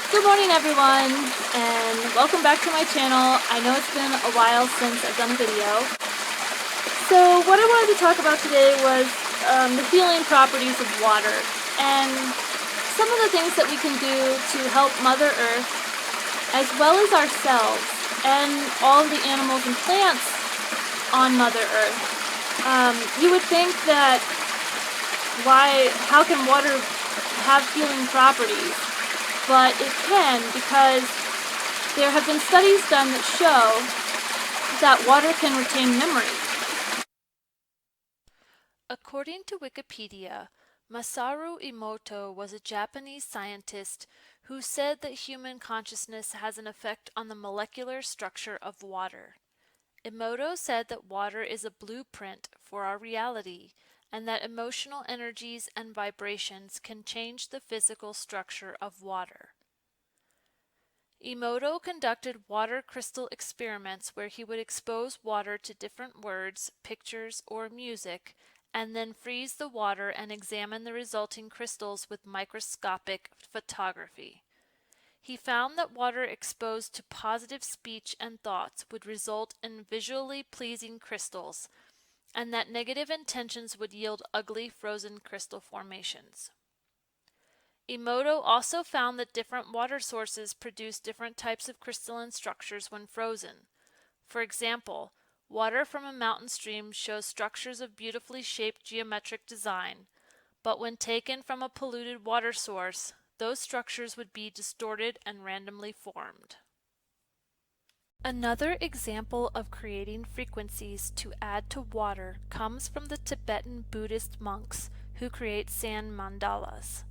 Good morning, everyone, and welcome back to my channel. I know it's been a while since I've done a video. So what I wanted to talk about today was the healing properties of water and some of the things that we can do to help Mother Earth as well as ourselves and all of the animals and plants on Mother Earth. You would think that how can water have healing properties? But it can, because there have been studies done that show that water can retain memory. According to Wikipedia, Masaru Emoto was a Japanese scientist who said that human consciousness has an effect on the molecular structure of water. Emoto said that water is a blueprint for our reality, and that emotional energies and vibrations can change the physical structure of water. Emoto conducted water crystal experiments where he would expose water to different words, pictures, or music, and then freeze the water and examine the resulting crystals with microscopic photography. He found that water exposed to positive speech and thoughts would result in visually pleasing crystals, and that negative intentions would yield ugly frozen crystal formations. Emoto also found that different water sources produce different types of crystalline structures when frozen. For example, water from a mountain stream shows structures of beautifully shaped geometric design, but when taken from a polluted water source, those structures would be distorted and randomly formed. Another example of creating frequencies to add to water comes from the Tibetan Buddhist monks who create sand mandalas.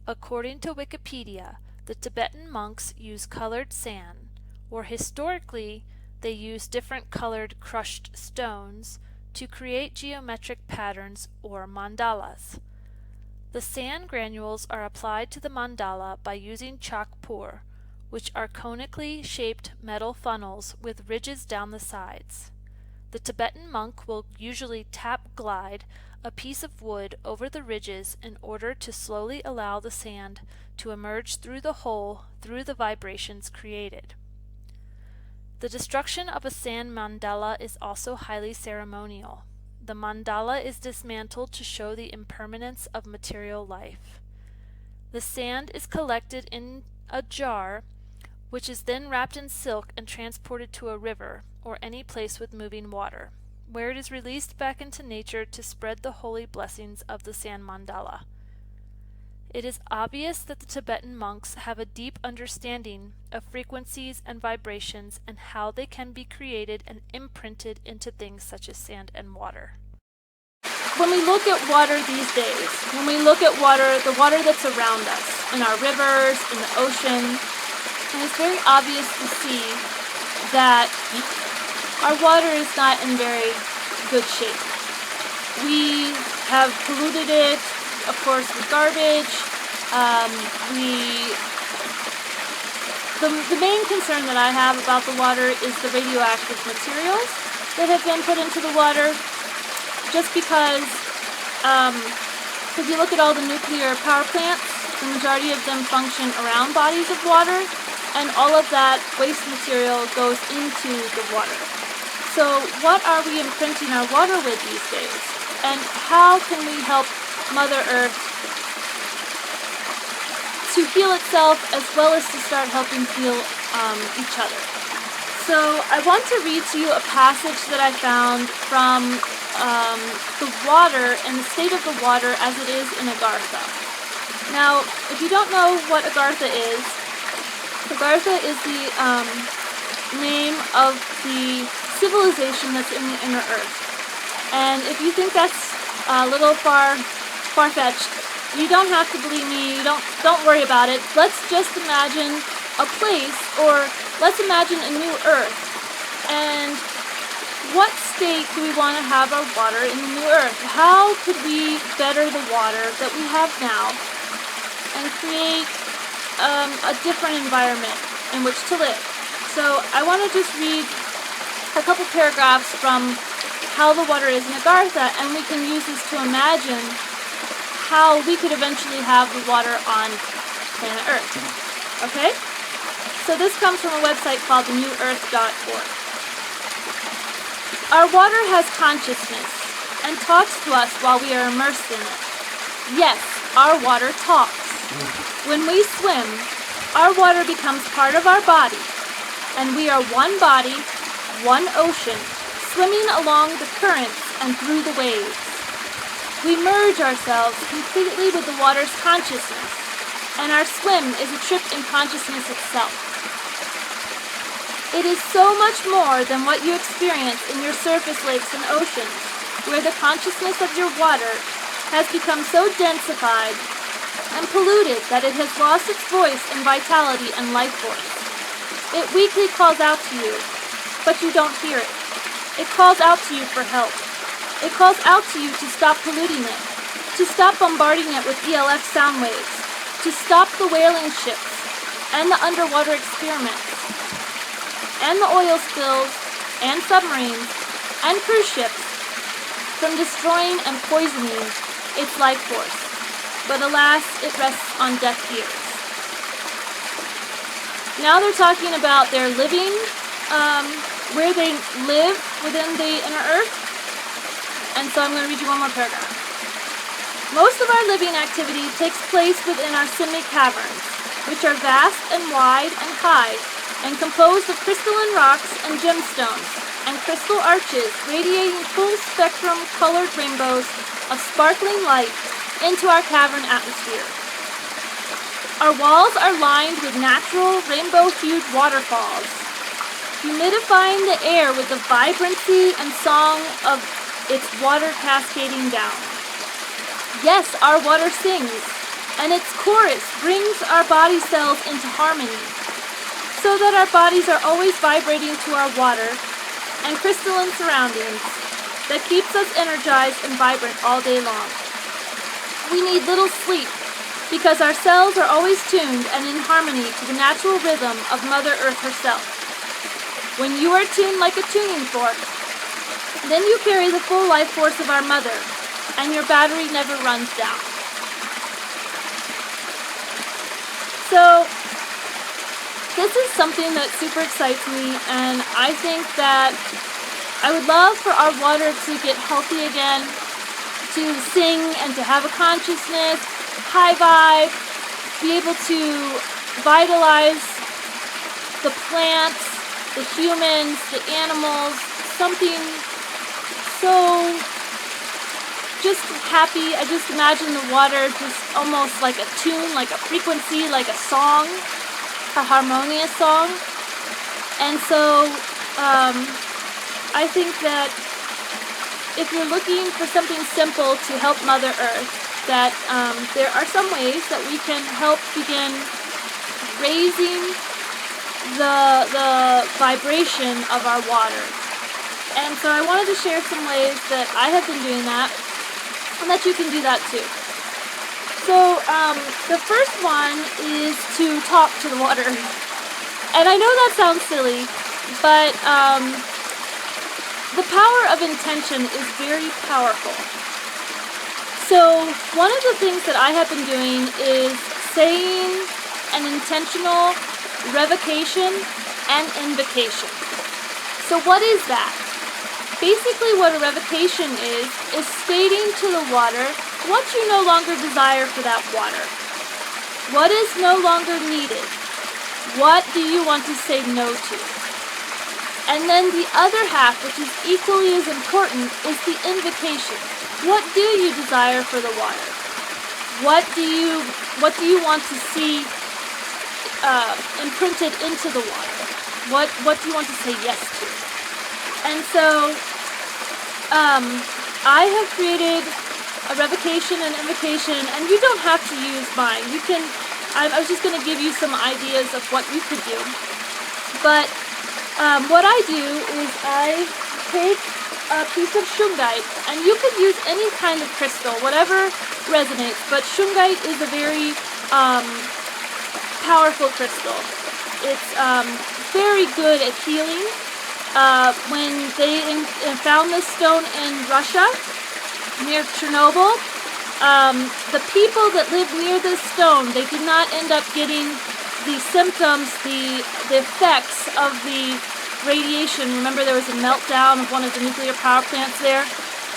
According to Wikipedia, the Tibetan monks use colored sand, or historically, they use different colored crushed stones to create geometric patterns or mandalas. The sand granules are applied to the mandala by using chakpur, which are conically shaped metal funnels with ridges down the sides. The Tibetan monk will usually tap glide a piece of wood over the ridges in order to slowly allow the sand to emerge through the hole through the vibrations created. The destruction of a sand mandala is also highly ceremonial. The mandala is dismantled to show the impermanence of material life. The sand is collected in a jar, which is then wrapped in silk and transported to a river or any place with moving water, where it is released back into nature to spread the holy blessings of the sand mandala. It is obvious that the Tibetan monks have a deep understanding of frequencies and vibrations and how they can be created and imprinted into things such as sand and water. When we look at water these days, when we look at water, the water that's around us, in our rivers, in the ocean, and it's very obvious to see that our water is not in very good shape. We have polluted it, of course, with garbage. The main concern that I have about the water is the radioactive materials that have been put into the water. Just because, if you look at all the nuclear power plants, the majority of them function around bodies of water, and all of that waste material goes into the water. So what are we imprinting our water with these days? And how can we help Mother Earth to heal itself as well as to start helping heal each other? So I want to read to you a passage that I found from the water and the state of the water as it is in Agartha. Now, if you don't know what Agartha is the name of the civilization that's in the inner earth. And if you think that's a little far-fetched, you don't have to believe me, don't worry about it. Let's just imagine a place, or let's imagine a new earth. And what state do we want to have our water in the new earth? How could we better the water that we have now and create a different environment in which to live? So I want to just read a couple paragraphs from how the water is in Agartha, and we can use this to imagine how we could eventually have the water on planet Earth. Okay? So this comes from a website called thenewearth.org. Our water has consciousness and talks to us while we are immersed in it. Yes, our water talks. When we swim, our water becomes part of our body, and we are one body, one ocean, swimming along the currents and through the waves. We merge ourselves completely with the water's consciousness, and our swim is a trip in consciousness itself. It is so much more than what you experience in your surface lakes and oceans, where the consciousness of your water has become so densified and polluted that it has lost its voice and vitality and life force. It weakly calls out to you, but you don't hear it. It calls out to you for help. It calls out to you to stop polluting it, to stop bombarding it with ELF sound waves, to stop the whaling ships and the underwater experiments, and the oil spills, and submarines, and cruise ships from destroying and poisoning its life force. But alas, it rests on deaf ears. Now they're talking about their living, where they live within the inner earth. And so I'm going to read you one more paragraph. Most of our living activity takes place within our Simei caverns, which are vast and wide and high, and composed of crystalline rocks and gemstones, and crystal arches radiating full-spectrum colored rainbows of sparkling light into our cavern atmosphere. Our walls are lined with natural rainbow-hued waterfalls, humidifying the air with the vibrancy and song of its water cascading down. Yes, our water sings, and its chorus brings our body cells into harmony, so that our bodies are always vibrating to our water and crystalline surroundings that keeps us energized and vibrant all day long. We need little sleep because our cells are always tuned and in harmony to the natural rhythm of Mother Earth herself. When you are tuned like a tuning fork, then you carry the full life force of our Mother, and your battery never runs down. So, this is something that super excites me, and I think that I would love for our water to get healthy again, to sing and to have a consciousness, high vibe, be able to vitalize the plants, the humans, the animals, something so just happy. I just imagine the water just almost like a tune, like a frequency, like a song, a harmonious song. And so I think that if you're looking for something simple to help Mother Earth, that there are some ways that we can help begin raising the vibration of our water. And so I wanted to share some ways that I have been doing that, and that you can do that too. So the first one is to talk to the water. And I know that sounds silly, but the power of intention is very powerful. So one of the things that I have been doing is saying an intentional revocation and invocation. So what is that? Basically what a revocation is stating to the water what you no longer desire for that water. What is no longer needed? What do you want to say no to? And then the other half, which is equally as important, is the invocation. What do you desire for the water? What do you want to see imprinted into the water? What do you want to say yes to? And so I have created a revocation and invocation, and you don't have to use mine. You can. I was just going to give you some ideas of what you could do. But what I do is I take a piece of shungite, and you could use any kind of crystal, whatever resonates. But shungite is a very powerful crystal. It's very good at healing. When they found this stone in Russia, near Chernobyl, the people that lived near this stone, they did not end up getting the symptoms, the effects of the radiation. Remember, there was a meltdown of one of the nuclear power plants there.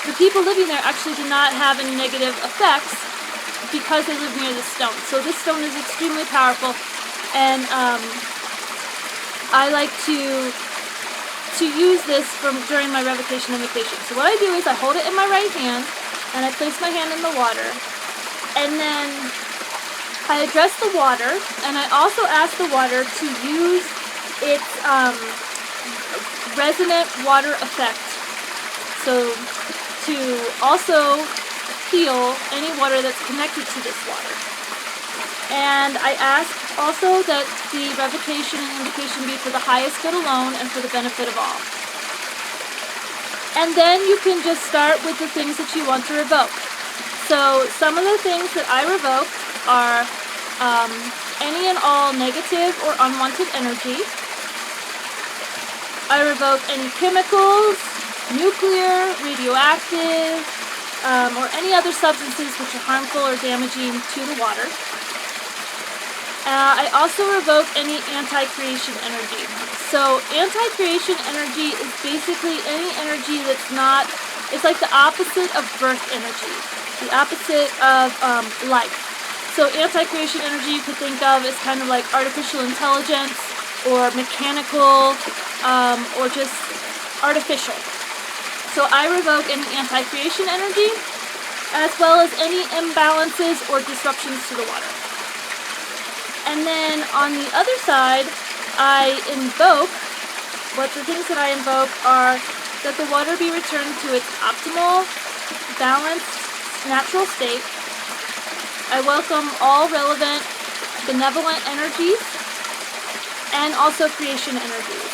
The people living there actually did not have any negative effects because they lived near the stone. So this stone is extremely powerful, and I like to use this during my revocation invocation. So what I do is I hold it in my right hand, and I place my hand in the water, and then I address the water, and I also ask the water to use its resonant water effect. So to also heal any water that's connected to this water. And I ask also that the revocation and invocation be for the highest good alone and for the benefit of all. And then you can just start with the things that you want to revoke. So some of the things that I revoke are any and all negative or unwanted energy. I revoke any chemicals, nuclear, radioactive, or any other substances which are harmful or damaging to the water. I also revoke any anti-creation energy. So anti-creation energy is basically any energy that's not, it's like the opposite of birth energy, the opposite of life. So anti-creation energy you could think of as kind of like artificial intelligence or mechanical or just artificial. So I revoke any anti-creation energy as well as any imbalances or disruptions to the water. And then on the other side, I invoke, the things that I invoke are that the water be returned to its optimal, balanced, natural state. I welcome all relevant, benevolent energies and also creation energies.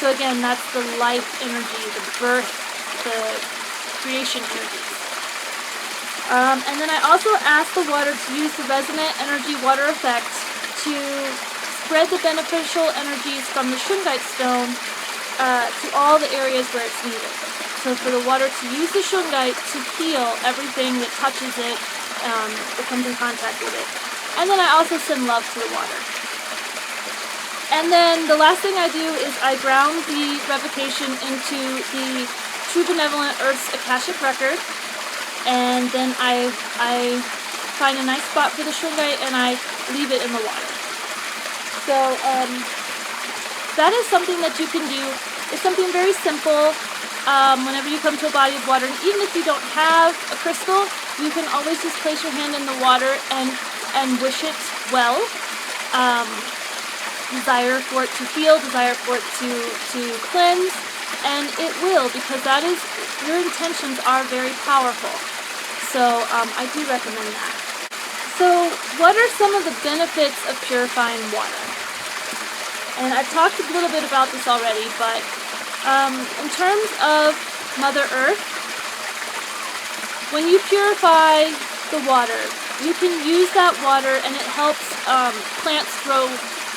So again, that's the life energy, the birth, the creation energies. And then I also ask the water to use the resonant energy water effect to spread the beneficial energies from the shungite stone to all the areas where it's needed. So for the water to use the shungite to heal everything that touches it, that comes in contact with it. And then I also send love to the water. And then the last thing I do is I ground the revocation into the True Benevolent Earth's Akashic record, and then I find a nice spot for the shungite and I leave it in the water. So that is something that you can do. It's something very simple. Whenever you come to a body of water, and even if you don't have a crystal, you can always just place your hand in the water and wish it well. Desire for it to heal, desire for it to cleanse, and it will, because that is, your intentions are very powerful. So I do recommend that. So what are some of the benefits of purifying water? And I've talked a little bit about this already, but in terms of Mother Earth, when you purify the water, you can use that water and it helps plants grow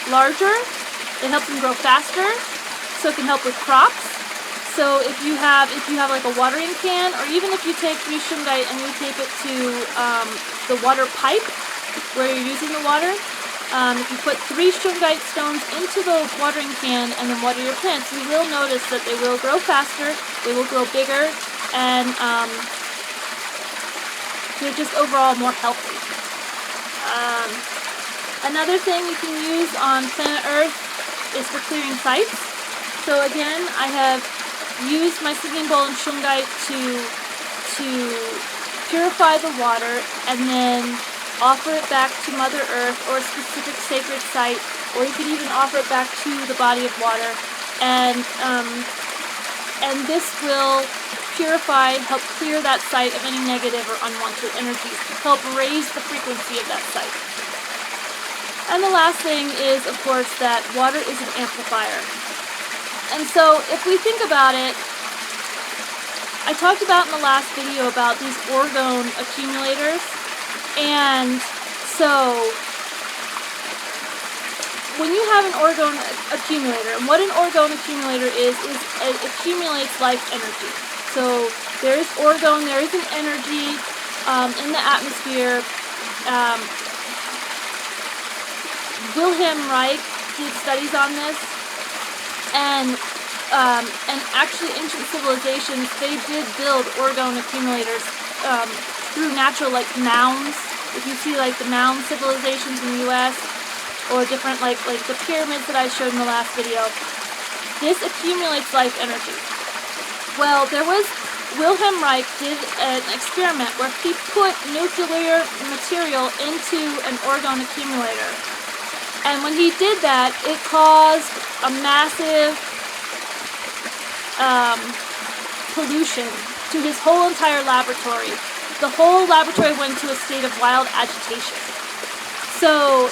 larger, it helps them grow faster, so it can help with crops. So if you have like a watering can, or even if you take 3 shungite and you tape it to the water pipe where you're using the water, if you put 3 shungite stones into the watering can and then water your plants, you will notice that they will grow faster, they will grow bigger, and they're just overall more healthy. Another thing you can use on planet Earth is for clearing sites. So again, I have used my singing bowl and shungite to purify the water and then offer it back to Mother Earth or a specific sacred site, or you could even offer it back to the body of water, and this will purify, help clear that site of any negative or unwanted energies, help raise the frequency of that site. And the last thing is, of course, that water is an amplifier. And so if we think about it, I talked about in the last video about these orgone accumulators. And so when you have an orgone accumulator, and what an orgone accumulator is it accumulates life energy. So there is orgone, there is an energy in the atmosphere. Wilhelm Reich did studies on this, and actually ancient civilizations, they did build orgone accumulators through natural, like, mounds. If you see, like, the mound civilizations in the U.S., or different, like the pyramids that I showed in the last video, this accumulates life energy. Well, Wilhelm Reich did an experiment where he put nuclear material into an orgone accumulator. And when he did that, it caused a massive pollution to his whole entire laboratory. The whole laboratory went into a state of wild agitation. So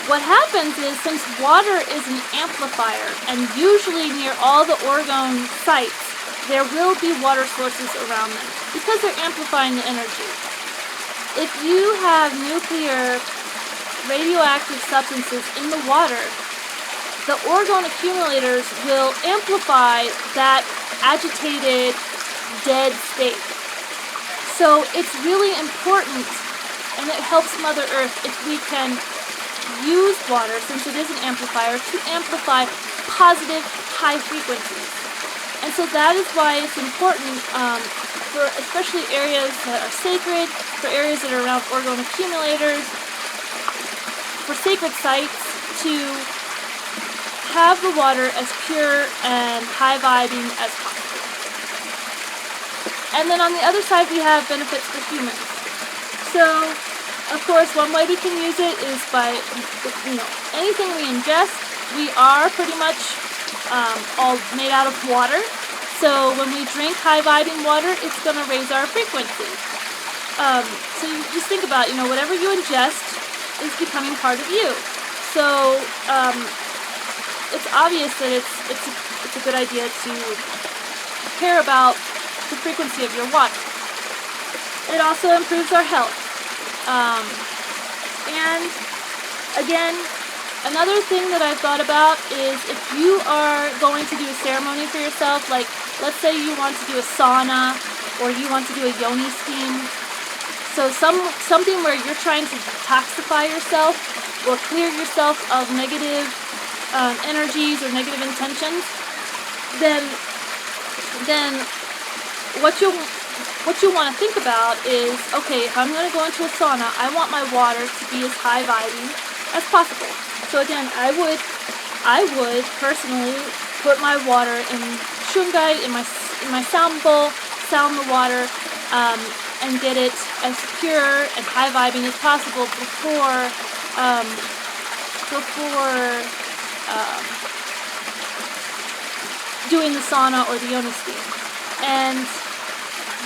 what happens is, since water is an amplifier, and usually near all the orgone sites, there will be water sources around them, because they're amplifying the energy. If you have nuclear radioactive substances in the water, the orgone accumulators will amplify that agitated, dead state. So it's really important, and it helps Mother Earth if we can use water, since it is an amplifier, to amplify positive high frequencies. And so that is why it's important for especially areas that are sacred, for areas that are around orgone accumulators, for sacred sites, to have the water as pure and high vibing as possible. And then on the other side, we have benefits for humans. So, of course, one way we can use it is by, anything we ingest. We are pretty much all made out of water. So when we drink high-vibing water, it's going to raise our frequency. So you just think about, whatever you ingest is becoming part of you. So it's obvious that it's a good idea to care about the frequency of your water. It also improves our health. And again, another thing that I've thought about is, if you are going to do a ceremony for yourself, like let's say you want to do a sauna or you want to do a yoni steam, so something where you're trying to detoxify yourself or clear yourself of negative energies or negative intentions, then what you want to think about is, okay, if I'm going to go into a sauna, I want my water to be as high vibing as possible. So again, I would personally put my water in shungite, in my sound bowl, sound the water, and get it as pure and high vibing as possible before doing the sauna or the yoni steam. And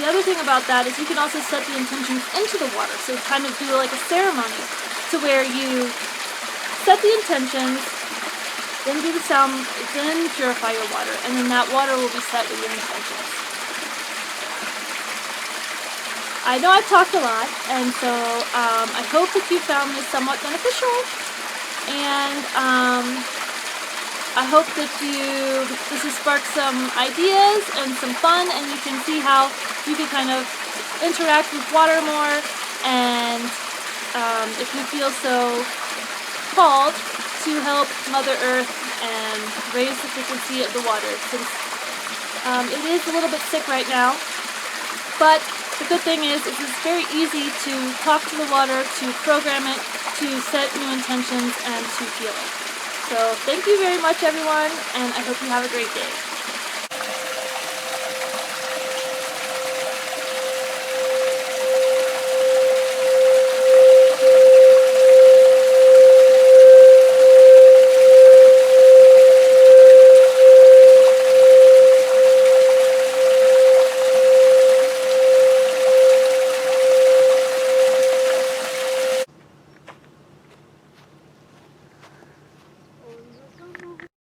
the other thing about that is you can also set the intentions into the water. So kind of do like a ceremony, to where you set the intentions, then do the sound, then purify your water, and then that water will be set with your intentions. I know I've talked a lot, and so I hope that you found this somewhat beneficial, and I hope that this has sparked some ideas and some fun, and you can see how you can kind of interact with water more, and if you feel so called, to help Mother Earth and raise the frequency of the water, since it is a little bit sick right now. But the good thing is it's very easy to talk to the water, to program it, to set new intentions, and to heal it. So thank you very much, everyone, and I hope you have a great day.